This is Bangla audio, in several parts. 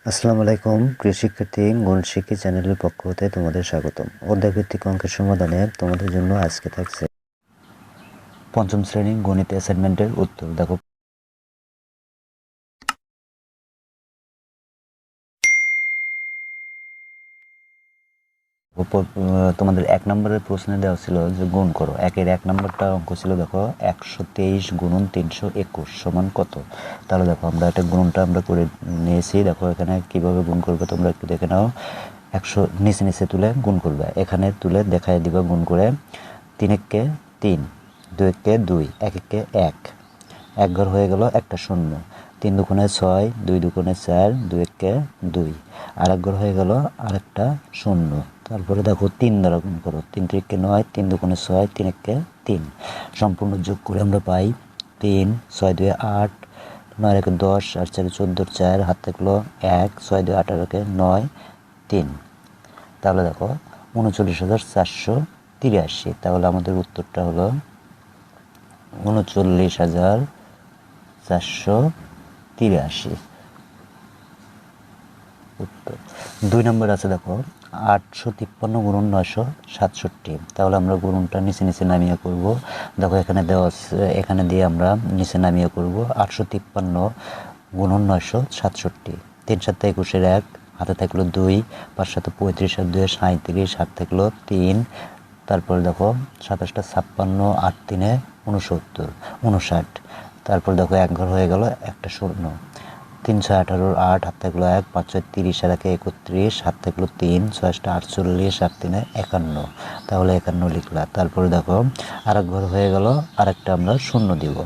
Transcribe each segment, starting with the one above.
আসসালামু আলাইকুম প্রিয় শিক্ষার্থী, গুণ শিক্ষী চ্যানেলের পক্ষ হতে তোমাদের স্বাগতম। অধ্যায়ভিত্তিক অঙ্কের সমাধানে তোমাদের জন্য আজকে থাকছে পঞ্চম শ্রেণী গণিত অ্যাসাইনমেন্টের উত্তর। দেখো, তোমাদের 1 নম্বরের প্রশ্নে দেওয়া ছিল যে গুণ করো। একের 1 নম্বরটা অঙ্ক ছিল, দেখো 123 গুণন 321 সমান কত। তাহলে দেখো আমরা একটা গুণনটা আমরা করে নিয়েছি। দেখো এখানে কিভাবে গুণ করবে তোমরা একটু দেখে নাও। 100 নিচে নিচে তুলে গুণ করবে, এখানে তুলে দেখাই দিবা গুণ করে। 3 একে 3, 2 একে 2, 1 একে 1, এক ঘর হয়ে গেল একটা শূন্য। 3 দুগুণে 6, 2 দুগুণে 4, 2 একে 2, আর এক ঘর হয়ে গেল আরেকটা শূন্য। তারপরে দেখো 3 দ্বারা গুণ করো। 3 3 9, 3 দুগুণে 6, 3 একে 3, সম্পূর্ণ যোগ করে আমরা পাই 3, 6 2 8, 9 একে 10, 8 4 14, 4 হাত থাকলো 1, 6 2 18 কে 9 3। তাহলে দেখো 39,483। তাহলে আমাদের উত্তরটা হলো 39,483 উত্তর। 2 নম্বর আছে, দেখো 853 গুণন 967। তাহলে আমরা গুণনটা নিচে নিচে নামিয়ে করব। দেখো এখানে দেওয়া আছে, এখানে দিয়ে আমরা নিচে নামিয়ে করব। 853 গুণন 967, 3 7 21 1, হাতে থাকলো 2, 5 7 35, আর 2 37, হাত থাকলো 3। তারপর দেখো 27টা 56, 8 3 59। তারপর দেখো এক ঘর হয়ে গেল একটা শূন্য। 3 6 18, 8 হাত থাকলো 1, 5 6 30, আর 1 31, হাত থাকলো 3, 6 48, 8 3 51। তাহলে 51 লিখলা। তারপরে দেখো আরেক ঘর হয়ে গেল, আরেকটা আমরা শূন্য দিব।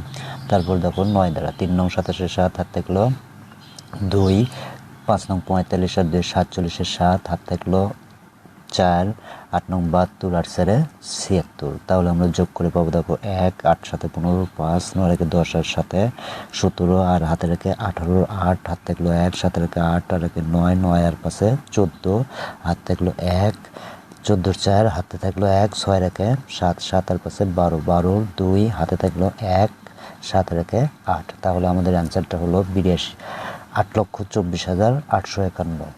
তারপর দেখো 9 দ্বারা 3 নং 27, 7 হাত থাকলো 2, 5 নং 45, আর 2 47, 7 হাত থাকলো 4, 8 নং 72, 8 4 76। তাহলে আমরা যোগ করে পাবো, দেখো 1, 8 7 15, 5, 9 রেখে 10, আর 7 17, আর হাতে রেখে 18, 8 হাত থাকলো 1, 7 রেখে 8, আর রেখে 9, 9 আর পাশে 14, হাত থাকলো 1, 14 4 হাতে থাকলো 1, 6 রেখে 7, 7 আর পাশে 12, 12 2 হাতে থাকলো 1, 7 রেখে 8। তাহলে আমাদের অ্যান্সারটা হলো 8,24,851।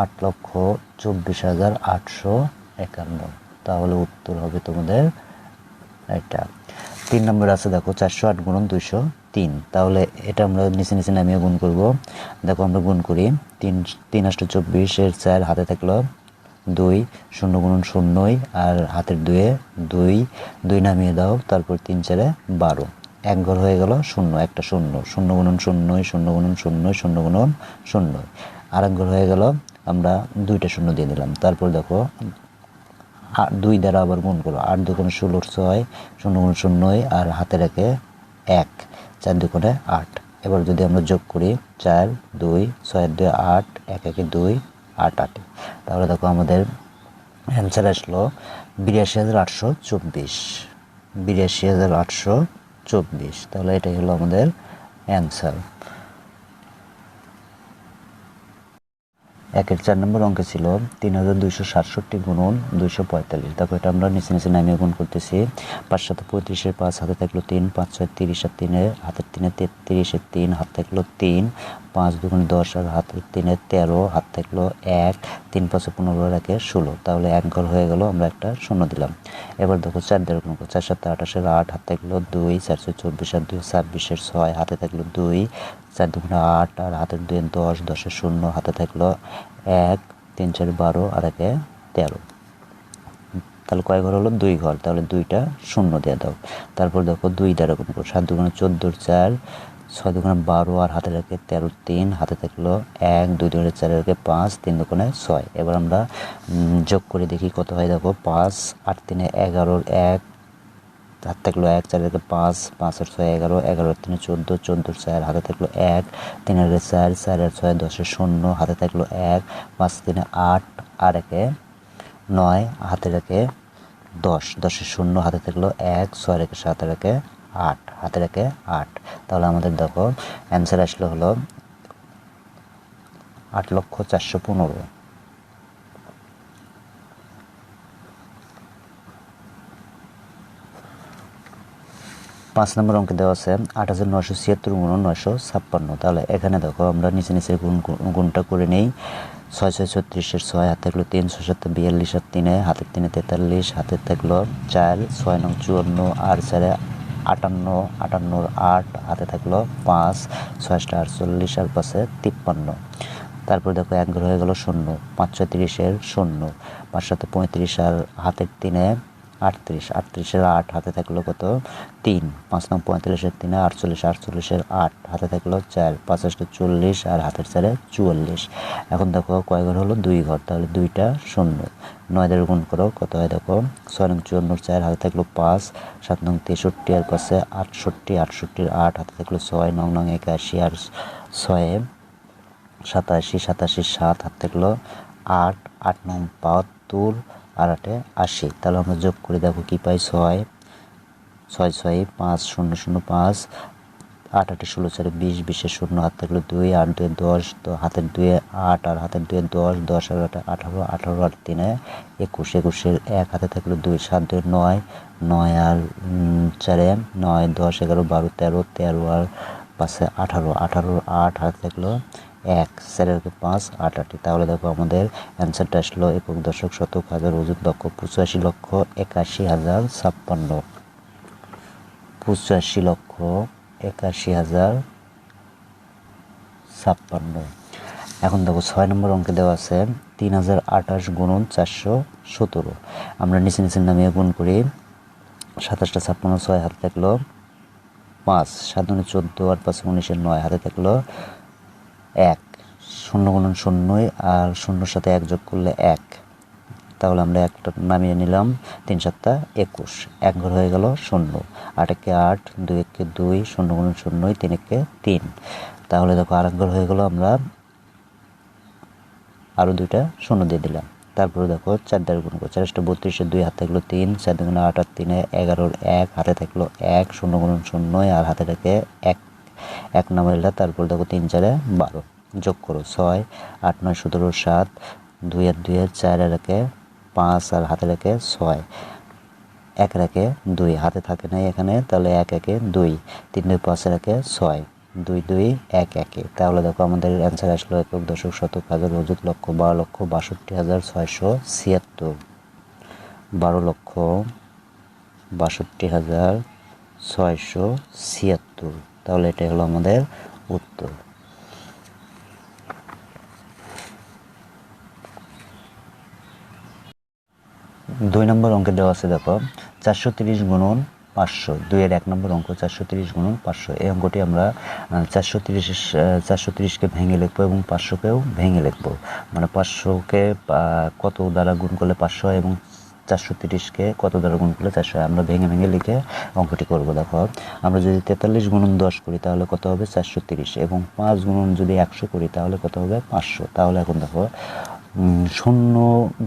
8,24,851। তাহলে উত্তর হবে তোমাদের এটা। 3 নম্বর আছে, দেখো 408 গুণন 203। তাহলে এটা আমরা নিচে নিচে নামিয়ে গুণ করব। দেখো আমরা গুণ করি। 3 3 8 24 এর 4 হাতে থাকলো 2, 0 গুণন 0, আর হাতের 2 2 2 নামিয়ে দাও। তারপর 3 4 12, এক ঘর হয়ে গেল শূন্য, একটা শূন্য। 0 গুণন 0, 0 গুণন 0, 0 গুণন 0, আর এক ঘর হয়ে গেল, আমরা 2টা শূন্য দিয়ে দিলাম। তারপর দেখো 2 দ্বারা আবার গুণ করো। 8 দুগুণে 16, 6, 0 গুণ 0, আর হাতে রেখে 1, 4 দুগুণে 8। এবার যদি আমরা যোগ করি 4 2 6 2 8, 1 1 2, 8 8। তাহলে দেখো আমাদের অ্যান্সার আসলো 82,824। 82,824। তাহলে এটাই হলো আমাদের অ্যান্সার। একের 4 নম্বর অঙ্কে ছিল 3,267 গুণন 245। দেখো এটা আমরা নিচে নিচে নামিয়ে গুণ করতেছি। 5 7 35, 5 হাতে থাকলো 3, 5 6 30, আর 3 হাতের 3 33, 3 হাত থাকলো 3, 5 দুগুণে 10, আর হাতের 3 13, হাত থাকলো 1, 3 5 15, আর 1 16। তাহলে এক ঘর হয়ে গেল, আমরা একটা শূন্য দিলাম। এবার দেখো 4 দ্বারা গুণ করো। 4 7 28, 8 হাত থাকলো 2, 4 24, আর 2 26, 6 হাতে থাকলো 2, 4 দুগুণে 8, আর হাতের 2 10, 10 শূন্য, হাতে থাকলো 1, 3 4 12, আর 1 13। তাহলে কয় ঘর হলো? 2 ঘর। তাহলে 2টা শূন্য দিয়ে দাও। তারপর দেখো 2 দ্বারা গুণ করো। 7 দুগুণে 14, 4, 6 দুগুণে 12, আর হাতে রেখে 13 3, হাতে থাকলো 1, 2 দুগুণে 4 রেখে 5, 3 দুগুণে 6। এবার আমরা যোগ করে দেখি কত হয়। দেখো 5 8 3 11, 1 হাত থাকলো 1, 4 রেখে 5, 5 আর 6 11, 11 3 14, 14 4 হাতে থাকলো 1, 3 রেখে 4, 4 আর 6 10 শূন্য, হাতে থাকলো 1, 5 3 8, আর 1 9, হাতে রেখে 10, 10 শূন্য, হাতে থাকলো 1, 6 রেখে 7, আর 1 8, হাতে রেখে 8। তাহলে আমাদের দেখো অ্যান্সার আসলে হলো 8,415,000। 5 নম্বর অঙ্কে দেওয়া আছে 8,976 গুণন 956। তাহলে এখানে দেখো আমরা নিচে নিচে গুণটা করে নেই। 6 6 36 6 হাতে থাকলো 3, 6 7 42 আর 3 হাতের 3 43, হাতে থাকলো 4, 6 9 54 আর 4 58, 58 8 হাতে থাকলো 5, 6 48 আর 5 53। তারপর দেখো 1 ঘর হয়ে গেল 0, 5 6 30 0, 5 7 35 আর হাতের 3 38, 38 8 হাতে থাকলো কত 3, 5 9 45 3 48, 48 8 হাতে থাকলো 4, 5 40 আর হাতের 4 44। এখন দেখো কয় ঘর হলো 2 ঘর, তাহলে 2টা 0, 9 দ্বারা গুণ করো কত হয় দেখো 6 9 54 4 হাতে থাকলো 5, 7 9 63 আর 5 68, 68 8 হাতে থাকলো 6, 9 9 81 আর 6 87, 87 7 হাতে থাকলো 8, 8 9 72 আর 8 80। তাহলে আমরা যোগ করে দেখো কি পাই 6 6 6 5 0 0 5, 8 8 16 4 20, 20 0 হাতে থাকলো 2, 8 2 10, তো হাতের 2 8 আর হাতের 2 10, 10 আর 8 18, 18 আর 3 21, 21 1 হাতে থাকলো 2, 7 2 9, 9 আর 4 9, 10 11 12 13, 13 আর 5 18, 18 8 হাতে থাকলো 1, 4 5 8 8। তাহলে দেখো আমাদের অ্যান্সারটা আসলো একক দশক শতক হাজার অযুত লক্ষ 85,81,056। 85,81,056। এখন দেখো 6 নম্বর অঙ্কে দেওয়া আছে 3028 গুণন 417। আমরা নিচে নিচে নামিয়ে গুণ করি। 27টা 56 6 হাতে থাকলো 5, 7 9 14 আর 5 19 9 হাতে থাকলো 1, 0 গুণন 0 আর 0 সাথে 1 যোগ করলে 1। তাহলে আমরা একটা নামিয়ে নিলাম। 3 7 21, 1 ঘর হয়ে গেল 0, 8 1 8, 2 1 2, 0 গুণন 0 3 1 3। তাহলে দেখো আর এক ঘর হয়ে গেল, আমরা আরও 2টা 0 দিয়ে দিলাম। তারপরে দেখো 4 দ্বারা গুণ করো। 4 32 2 হাতে থাকলো 3, 4 2 8 আর 3 11 1 হাতে থাকলো 1, 0 গুণন 0 আর হাতে থাকে 1 1 নামাইলা। তারপর দেখো 3 4 12 যোগ করো 6 8 9 17 7, 2 আর 2 4 আর 1 5 আর হাতে রেখে 6, 1 রেখে 2 হাতে থাকে নাই এখানে, তাহলে 1 1 2, 3 2 5 রেখে 6, 2 2 1 1। তাহলে দেখো আমাদের অ্যান্সার আসলো একক দশক শতক হাজার অযুত লক্ষ 12,62,676। 12,62,676। তাহলে এটাই হলো আমাদের উত্তর। 2 নম্বর অঙ্কে দেওয়া আছে দেখো 430 গুণন 500। 2 এর 1 নম্বর অঙ্ক 430 গুণন 500। এই অঙ্কটি আমরা 430কে ভেঙে লিখবো এবং 500কেও ভেঙে লিখবো। মানে 500কে কত দ্বারা গুণ করলে 500 এবং 430কে কত দ্বারা গুণ করলে 400, আমরা ভেঙে ভেঙে লিখে অঙ্কটি করব। দেখো আমরা যদি 43 গুণন 10 করি তাহলে কত হবে 430, এবং 5 গুণন যদি 100 করি তাহলে কত হবে 500। তাহলে এখন দেখো শূন্য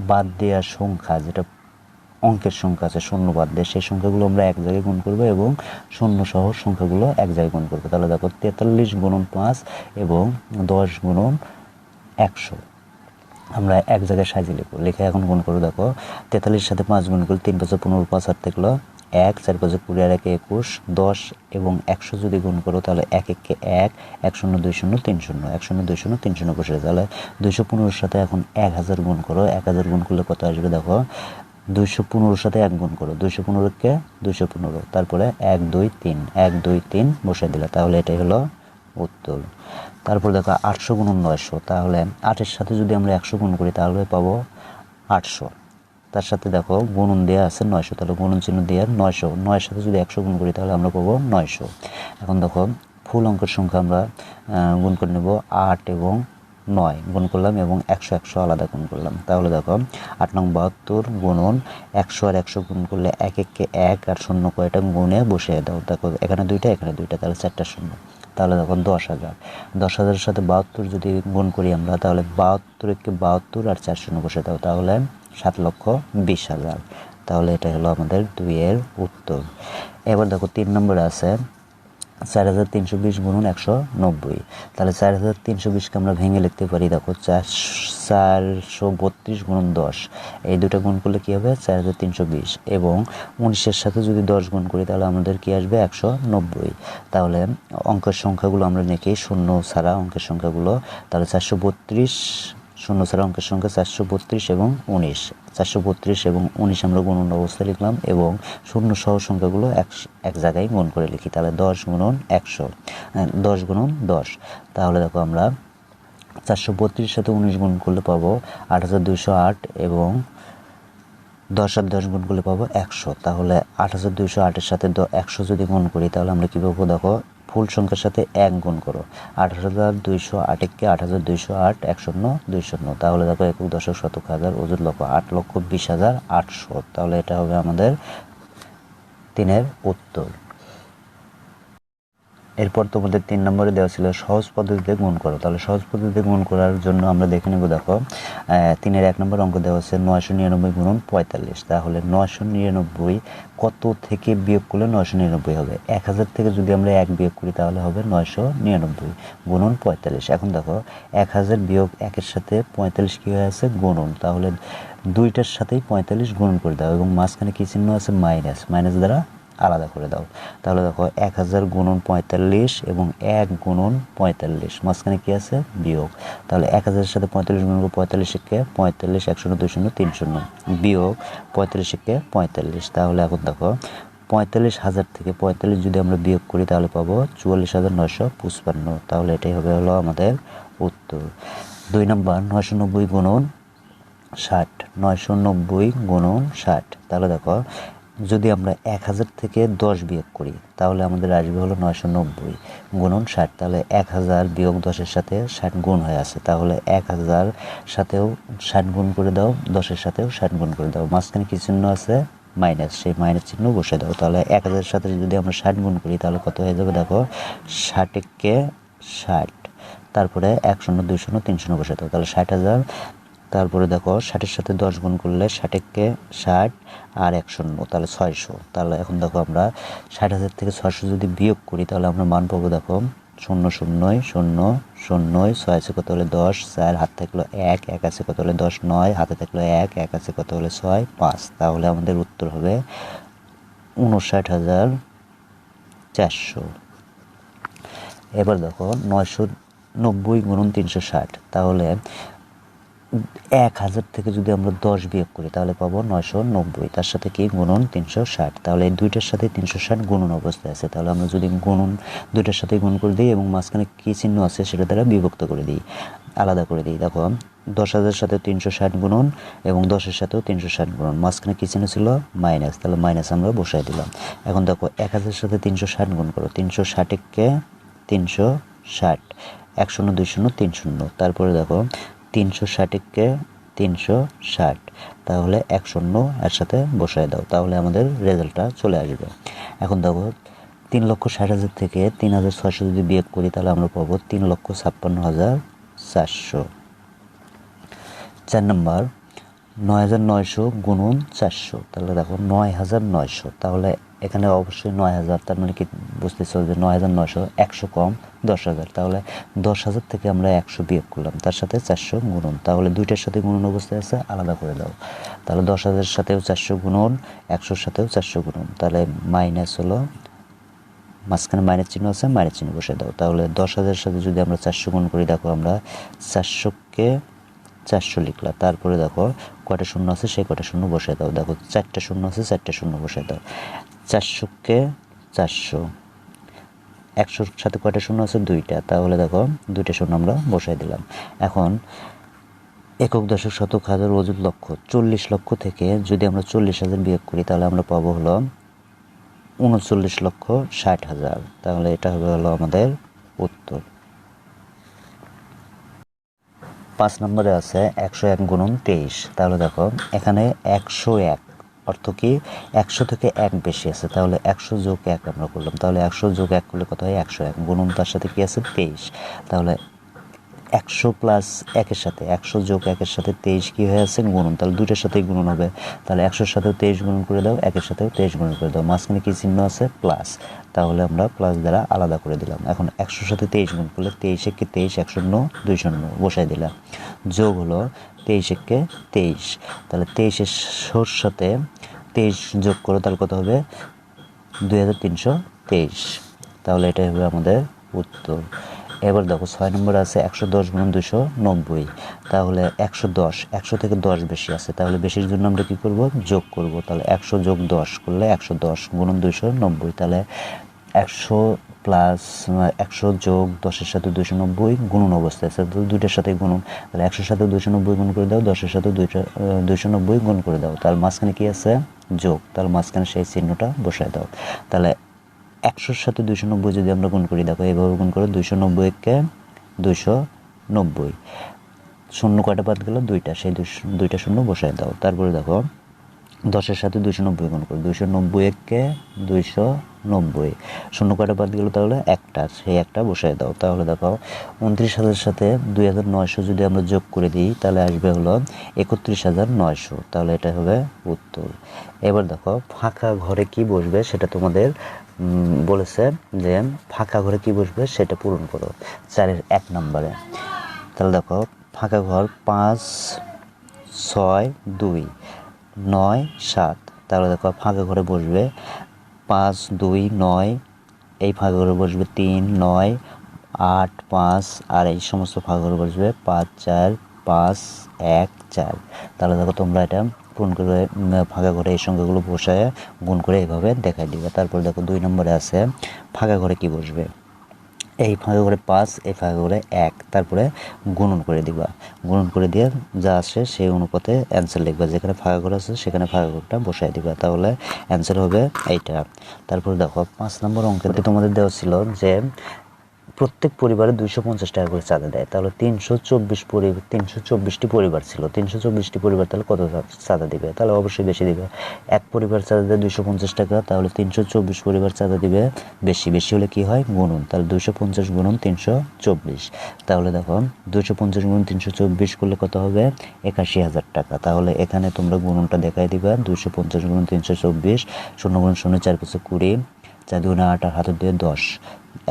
বাদ দেওয়ার সংখ্যা, যেটা অঙ্কের সংখ্যা আছে শূন্য বাদ দিয়ে, সেই সংখ্যাগুলো আমরা এক জায়গায় গুণ করবো এবং শূন্য সহ সংখ্যাগুলো এক জায়গায় গুণ করবো। তাহলে দেখো 43 গুণন 5 এবং 10 গুণন 100 আমরা এক জায়গায় সাজিয়ে লিখবো। লিখে এখন গুণ করবো। দেখো 43 সাথে 5 গুণ করলে 3 5 15, 5 হাতে থাকলো 1, 4 5 20 আর 1 21, 10 এবং 100 যদি গুণ করো তাহলে 1 1 1, 1 0 2 0 3 0, 1 0 2 0 3 0 বসে। তাহলে 215 সাথে এখন 1000 গুণ করো। 1000 গুণ করলে কত আসবে দেখো 215 সাথে 1 গুণ করো, 215কে 215, তারপরে 1 2 3 1 2 3 বসে দিলে। তাহলে এটাই হলো উত্তর। তারপর দেখো 800 গুণন 900। তাহলে 8-এর সাথে যদি আমরা 100 গুণ করি তাহলে পাবো 800। তার সাথে দেখো গুণন দেওয়া আছে 900, তাহলে গুণন চিহ্ন দিয়ে 900, 9-এর সাথে যদি 100 গুণ করি তাহলে আমরা পাবো 900। এখন দেখো ফুল অঙ্কের সংখ্যা আমরা গুণ করে নেব। 8 এবং 9 গুণ করলাম এবং 100 100 আলাদা গুণ করলাম। তাহলে দেখো 8 নং 72 গুণন 100 আর 100 গুণ করলে 1 1 কে 1 আর 0 কয়টা গুণে বসিয়ে দাও। দেখো এখানে 2টা এখানে 2টা, তাহলে 4টা 0। তাহলে দেখো 10,000, 10,000-এর সাথে 72 যদি গুণ করি আমরা তাহলে 72-কে 72 আর 4 0 বসে দাও, তাহলে 7,20,000। তাহলে এটা হলো আমাদের 2 এর উত্তর। এবার দেখো 3 নম্বরে আছে 4320 গুণন 190, তাহলে 4320কে আমরা ভেঙে লিখতে পারি। দেখো 432 গুণন 10, এই দুটো গুণ করলে কী হবে 4320, এবং 19-এর সাথে যদি 10 গুণ করি তাহলে আমাদের কি আসবে 190। তাহলে অঙ্কের সংখ্যাগুলো আমরা লিখি শূন্য ছাড়া অঙ্কের সংখ্যাগুলো, তাহলে 432 শূন্য ছাড়া অঙ্কের সংখ্যা 432 এবং 19, 432 এবং 19 আমরা গুণন অবস্থায় লিখলাম, এবং শূন্য সহ সংখ্যাগুলো এক জায়গায় গুণ করে লিখি। তাহলে 10 গুণন 100, 10 গুণন 10, তাহলে দেখো আমরা 432 সাথে 19 গুণ করলে পাবো 8208, এবং 10 আর 10 গুণ করলে পাবো 100। তাহলে 8208-এর সাথে 100 যদি গুণ করি তাহলে আমরা কী পাবো, দেখো ফুল সংখ্যার সাথে 1 গুণ করো, 8208-কে 8208, 1 0 2 0, তাহলে দেখো একক দশক শতক হাজার অযুত লক্ষ 8,20,800। তাহলে এটা হবে আমাদের 3-এর উত্তর। এরপর তোমাদের 3 নম্বরে দেওয়া ছিল সহজ পদ্ধতিতে গুণ করো। তাহলে সহজ পদ্ধতিতে গুণ করার জন্য আমরা দেখে নেব। দেখো 3-এর 1 নম্বর অঙ্ক দেওয়া আছে 999 গুণন 45। তাহলে 999 কত থেকে বিয়োগ করলে 999 হবে? 1000 থেকে যদি আমরা 1 বিয়োগ করি তাহলে হবে 999 গুণন 45। এখন দেখো 1000 বিয়োগ 1-এর সাথে 45 কী হয়ে আছে গুণন, তাহলে দুইটার সাথেই 45 গুণন করে দাও, এবং মাঝখানে কী চিহ্ন আছে মাইনাস, মাইনাস দ্বারা আলাদা করে দাও। তাহলে দেখো 1000 গুণন 45 এবং 1 গুণন 45, মাঝখানে কি আছে বিয়োগ। তাহলে 1000-এর সাথে 45 গুণ করবো, 45-কে 45, 1 0 2 0 3 0, বিয়োগ 45-কে 45। তাহলে এখন দেখো 45,000 থেকে 45 যদি আমরা বিয়োগ করি তাহলে পাবো 44,955। তাহলে এটাই হলো আমাদের উত্তর। 2 নম্বর 990 গুণন 60, 990 গুণন 60। তাহলে দেখো যদি আমরা 1000 থেকে 10 বিয়োগ করি তাহলে আমাদের আসবে হলো 990 গুণন 60। তাহলে 1000 বিয়োগ 10-এর সাথে 60 গুণ হয়ে আছে, তাহলে 1000 সাথেও 60 গুণ করে দাও, 10-এর সাথেও 60 গুণ করে দাও, মাঝখানে কি চিহ্ন আছে মাইনাস, সেই মাইনাস চিহ্ন বসে দাও। তাহলে 1000-এর সাথে যদি আমরা 60 গুণ করি তাহলে কত হয়ে যাবে, দেখো 60-কে 60, তারপরে 1 0 2 0 3 0 বসে দাও, তাহলে 60,000। তারপরে দেখো 60-এর সাথে 10 গুণ করলে 60-কে 60 আর 1 0, তাহলে 600। তাহলে এখন দেখো আমরা 60,000 থেকে 600 যদি বিয়োগ করি তাহলে আমরা মান পাবো, দেখো 0 0 0 0, 6 আছে কত হলে 10, 4 হাত থাকলো 1, 1 আছে কত হলে 10, 9 হাতে থাকলো 1, 1 আছে কত হলে 6, 5। তাহলে আমাদের উত্তর হবে 59,400। এবার দেখো 990 গুণন 360, তাহলে 1000 থেকে যদি আমরা 10 বিয়োগ করি তাহলে পাবো 990, তার সাথে কি গুণন 360। তাহলে এই দুইটার সাথে 360 গুণন অবস্থায় আছে, তাহলে আমরা যদি গুণন দুইটার সাথে গুণ করে দিই এবং মাঝখানে কী চিহ্ন আছে সেটা দ্বারা বিভক্ত করে দিই, আলাদা করে দিই। দেখো 10,000 সাথে 360 গুণন এবং 10-এর সাথেও 360 গুণন, মাঝখানে কী চিহ্ন ছিল মাইনাস, তাহলে মাইনাস আমরা বসাই দিলাম। এখন দেখো 1000 সাথে 360 গুণ করো, 360-কে 360, 1 0 2 0 3 0, তারপরে দেখো 360-কে 360, তাহলে 1 0 এর সাথে বসায় দাও, তাহলে আমাদের রেজাল্টটা চলে আসবে। এখন দেখো 3,60,000 থেকে 3,600 যদি বিয়োগ করি তাহলে আমরা পাবো 3,56,400। 4 নম্বর 9,900 গুণন 400, তাহলে দেখো 9,900, তাহলে এখানে অবশ্যই 9,000, তার মানে কি বুঝতেছো যে 9,900, 100 কম 10,000, তাহলে 10,000 থেকে আমরা 100 বিয়োগ করলাম, তার সাথে 400 গুণন, তাহলে দুইটার সাথে গুণন অবস্থায় আছে, আলাদা করে দাও। তাহলে 10,000-এর সাথেও 400 গুণন, 100-র সাথেও 400 গুণন, তাহলে মাইনাস হলো, মাঝখানে মাইনাস চিহ্ন আছে, মাইনাস চিহ্ন বসে দাও। তাহলে 10,000-এর সাথে যদি আমরা 400 গুণ করি, দেখো আমরা 400-কে 400 লিখলাম, তারপরে দেখো কয়টা শূন্য আছে সেই কয়টা শূন্য বসে দাও, দেখো 4টা শূন্য আছে, 4টা শূন্য বসে দাও। 400-কে 400, 100-র সাথে কয়টা শূন্য আছে 2টা, তাহলে দেখো 2টা শূন্য আমরা বসাই দিলাম। এখন একক দশক শতক হাজার অযুত লক্ষ 40 লক্ষ থেকে যদি আমরা 40,000 বিয়োগ করি তাহলে আমরা পাবো হলো 39,60,000। তাহলে এটা হবে হলো আমাদের উত্তর। 5 নম্বরে আছে 101 গুণন 23, তাহলে দেখো এখানে 101 অর্থ কি 100 থেকে 1 বেশি আছে, তাহলে 100 যোগ 1 আমরা করলাম, তাহলে 100 যোগ 1 করলে কত হয় 101 গুণন তার সাথে কি আছে 23, তাহলে 100 প্লাস 1-এর সাথে 100 যোগ 1-এর সাথে 23 কী হয়ে আছে গুণন, তাহলে দুইটার সাথেই গুণন হবে। তাহলে 100-র সাথেও 23 গুণন করে দাও, 1-এর সাথেও 23 গুণন করে দাও, মাঝখানে কী চিহ্ন আছে প্লাস, তাহলে আমরা প্লাস দ্বারা আলাদা করে দিলাম। এখন 100-র সাথে 23 গুণ করলে 23 একে 23, 1 0 2 0 বসাই দিলাম, যোগ হলো 23 একে 23, তাহলে 23-এর সাথে 23 যোগ করো, তাহলে কত হবে 2323, তাহলে এটাই হবে আমাদের উত্তর। এবার দেখো 6 নম্বরে আছে 110 গুণন 290, তাহলে 110, 100 থেকে 10 বেশি আছে, তাহলে বেশির জন্য আমরা কী করব যোগ করব, তাহলে 100 যোগ 10 করলে 110 গুণন 290, তাহলে 100 প্লাস 100 যোগ 10-এর সাথে 290 গুণন অবস্থায় আছে, তাহলে দুইটার সাথে গুণন, তাহলে 100-এর সাথে 290 গুণ করে দাও, 10-এর সাথে 290 গুণ করে দাও, তার মাঝখানে কি আছে যোগ, তার মাঝখানে সেই চিহ্নটা বসায় দাও। তাহলে 100-এর সাথে 290 যদি আমরা গুণ করি, দেখো এইভাবে গুণ করো, 290-কে 290, শূন্য কয়টা বাদ গেল দুইটা, সেই দুইটা শূন্য বসায় দাও। তারপরে দেখো 10-এর সাথে 290 গুণ করো, 290-কে 290, শূন্য কয়টা বাদ গেল, তাহলে একটা, সেই একটা বসায় দাও। তাহলে দেখো 29,000-এর সাথে 2,900 যদি আমরা যোগ করে দিই, তাহলে আসবে হলো 31,900, তাহলে এটা হবে উত্তর। এবার দেখো ফাঁকা ঘরে কি বসবে সেটা তোমাদের বলেছে যে ফাঁকা ঘরে কি বসবে সেটা পূরণ করো 4-এর 1 নম্বরে। তাহলে দেখো ফাঁকা ঘর 5 6 2 9 7, তাহলে দেখো ফাঁকা ঘরে বসবে 5 2 9, এই ফাঁকা ঘরে বসবে 3 9 8 5, আর এই সমস্ত ফাঁকা ঘরে বসবে 5 4 5 1 4, তাহলে দেখো তোমরা এটা পূরণ করে ফাঁকা ঘরে এই সংখ্যাগুলো বসায় গুণ করে এইভাবে দেখাই দিবে। তারপর দেখো 2 নম্বরে আছে ফাঁকা ঘরে কি বসবে, এই ফাঁকা ঘরে 5, এই ফাঁকা ঘরে 1, তারপরে গুণন করে দিবা, গুণন করে দিয়ে যা আসে সেই অনুপাতে অ্যান্সার লিখবা, যেখানে ফাঁকা ঘর আছে সেখানে ফাঁকা ঘরটা বসাই দিবা, তাহলে অ্যান্সার হবে এইটা। তারপরে দেখো 5 নম্বর অঙ্কেতে তোমাদের দেওয়া ছিল যে প্রত্যেক পরিবারে 250 টাকা করে চাঁদা দেয়, তাহলে 324টি পরিবার ছিল, 324টি পরিবার তাহলে কত চাঁদা দিবে, তাহলে অবশ্যই বেশি দিবে। এক পরিবার চাঁদা দেয় 250 টাকা, তাহলে 324 পরিবার চাঁদা দিবে বেশি, বেশি হলে কি হয় গুণন, তাহলে 250 গুণন 324, তাহলে দেখো 250 গুণন 324 করলে কত হবে 81,000 টাকা, তাহলে এখানে তোমরা গুণনটা দেখাই দিবা 250 গুণন 324, 0 গুণন 0 4 5 20, 4 2 8 আর হাতে দিয়ে 10,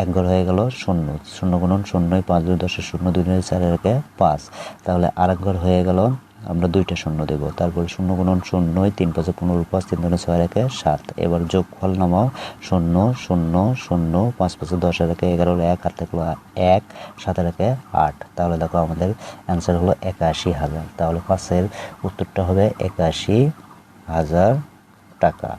এক ঘর হয়ে গেল 0, 0 গুণন 0 5 2 10 0 2 4 একে 5, তাহলে আরেক ঘর হয়ে গেল আমরা দুইটা শূন্য দেব, তারপরে 0 গুণন 0 3 5 15 5 3 2 6 একে 7, এবার যোগফল নামাও 0 0 0 5 5 10 একে 11 1 আর থাকলো 1 7 একে 8, তাহলে দেখো আমাদের অ্যান্সার হলো 81,000, তাহলে 5-এর উত্তরটা হবে 81,000 টাকা।